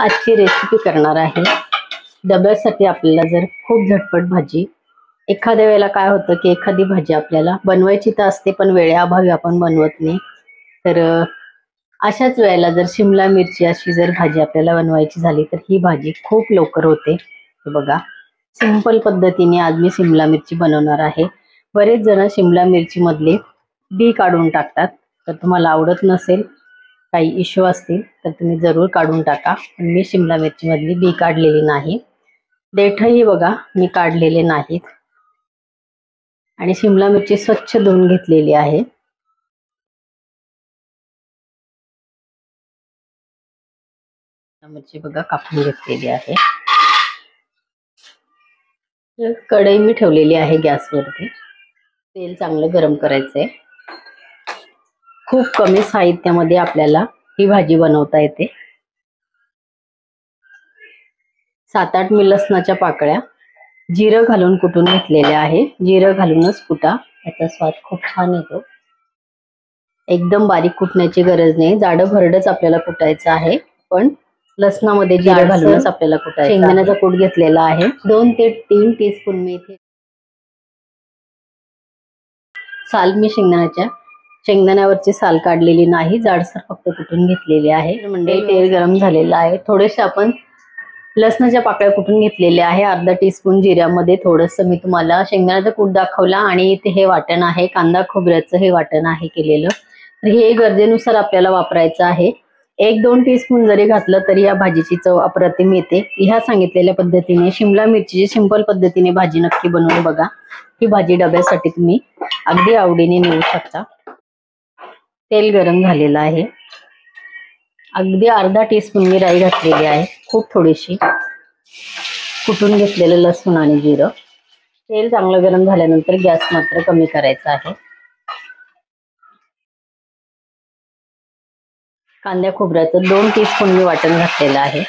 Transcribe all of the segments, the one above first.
आजची रेसिपी करणार आहे। डब्यासाठी आपल्याला जर खूप झटपट भाजी, एखाद्या वेळेला काय होतं की एखादी भाजी आपल्याला बनवायची तर असते पण वेळेअभावी आपण बनवत नाही। तर अशाच वेळेला जर शिमला मिरची अशी जर भाजी आपल्याला बनवायची झाली तर ही भाजी खूप लवकर होते। बघा, सिंपल पद्धतीने आज मी शिमला मिरची बनवणार आहे। बरेच जण शिमला मिरची मधले बी काढून टाकतात, तर तुम्हाला आवडत नसेल, काही इश्यू असतील तर तुम्ही जरूर काढून टाका। पण मी शिमला मिरची मधली बी काढलेली नाही। देठही बघा मी काढलेले नाहीत आणि शिमला मिरची स्वच्छ धुवून घेतलेली आहे। मिरची बघा कापून घेतलेली आहे। कढई मी ठेवलेली आहे गॅसवरती। तेल चांगलं गरम करायचंय। खूप कमी साहित्यामध्ये आपल्याला ही भाजी बनवता येते। 7-8 मी लसणाच्या पाकळ्या जिरं घालून कुटून घेतलेले आहे। जिरं घालूनच कुटा, याचा स्वाद खूप छान येतो। एकदम बारीक कुटण्याची गरज नाही, जाडं भरडच आपल्याला कुटायचं आहे, पण लसणामध्ये जिरं घालूनच आपल्याला कुटायचं। शेंगदाण्याचा कूट घेतलेला आहे। 2 ते 3 टीस्पून मी इथे साल, मी शेंगदाण्यावरची साल काढलेली नाही, जाडसर फक्त कुटून घेतलेली आहे। म्हणजे तेल गरम झालेलं आहे। थोडेसे आपण लसणाच्या पाकळ्या कुटून घेतलेल्या आहे। अर्धा टीस्पून जिऱ्यामध्ये थोडंसं मी तुम्हाला शेंगदाण्याचा कूट दाखवला आणि इथे हे वाटण आहे, कांदा खोबऱ्याचं हे वाटण आहे केलेलं। तर हे गरजेनुसार आपल्याला वापरायचं आहे। 1-2 टीस्पून जरी घातलं तरी या भाजीची चव अप्रतिम येते। ह्या सांगितलेल्या पद्धतीने शिमला मिरचीची सिंपल पद्धतीने भाजी नक्की बनवून बघा। ही भाजी डब्यासाठी तुम्ही अगदी आवडीने नेऊ शकता। तेल गरम झालेलं आहे। अगदी अर्धा टीस्पून मी राई घातलेली आहे, खूप थोडीशी। कुटून घेतलेलं लसूण आणि जिरं। तेल चांगलं गरम झाल्यानंतर गॅस मात्र कमी करायचा आहे। कांद्या खोबऱ्याचं 2 टीस्पून मी वाटण घातलेलं आहे।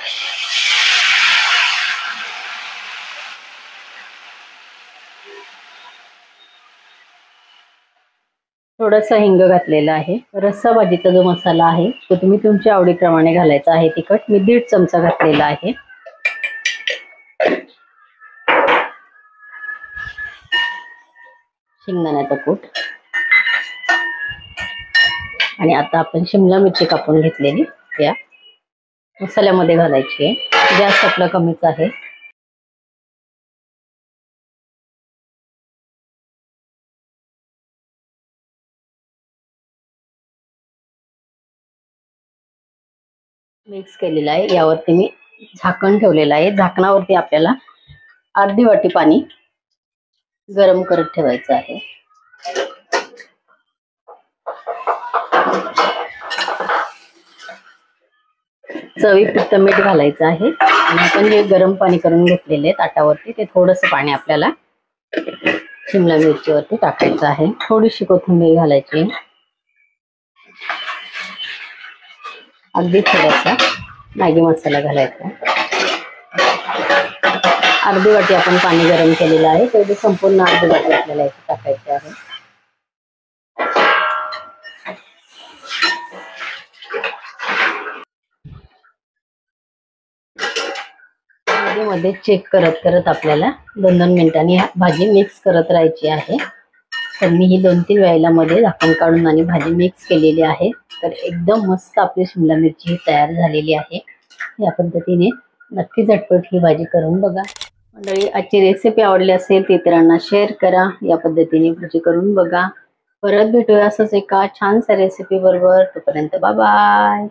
थोडंसं हिंग घातलेलं आहे। रस्सा भाजीचा जो मसाला आहे तो तुम्ही तुमच्या आवडीप्रमाणे घालायचा आहे। तिखट मी 1.5 चमचा घातलेला आहे। शेंगदाण्याचा कूट आणि आता आपण शिमला मिरची कापून घेतलेली या मसाल्यामध्ये घालायची आहे। गॅस आपला कमीच आहे। मिक्स केलेला आहे। यावरती मी झाकण ठेवलेलं आहे। झाकणावरती आपल्याला अर्धी वाटी पाणी गरम करत ठेवायचं आहे। चवीपुरतं मीठ घालायचं आहे आणि आपण जे गरम पाणी करून घेतलेले ताटावरती ते थोडंसं पाणी आपल्याला शिमला मिरचीवरती टाकायचं आहे। थोडीशी कोथिंबीर घालायची, अगदी थोडासा मॅगी मसाला घालायचा। अर्धी वाटी आपण पाणी गरम केलेलं आहे, तेवढी संपूर्ण अर्धी वाटी आपल्याला इथे टाकायची आहे। मध्ये चेक करत करत आपल्याला 2-2 मिनिटांनी भाजी मिक्स करत राहायची आहे। तर मी ही 2-3 वेळेला मध्ये झाकण काढून आणि भाजी मिक्स केलेली आहे। तर एकदम मस्त आपली शिमला मिरची तयार झालेली आहे। या पद्धतीने नक्की झटपट ही भाजी करून बघा। मंडळी, आजची रेसिपी आवडली असेल तर इतरांना शेअर करा। या पद्धतीने भाजी करून बघा। परत भेटूया असंच एका छानशा रेसिपी बरोबर। तोपर्यंत बाय बाय।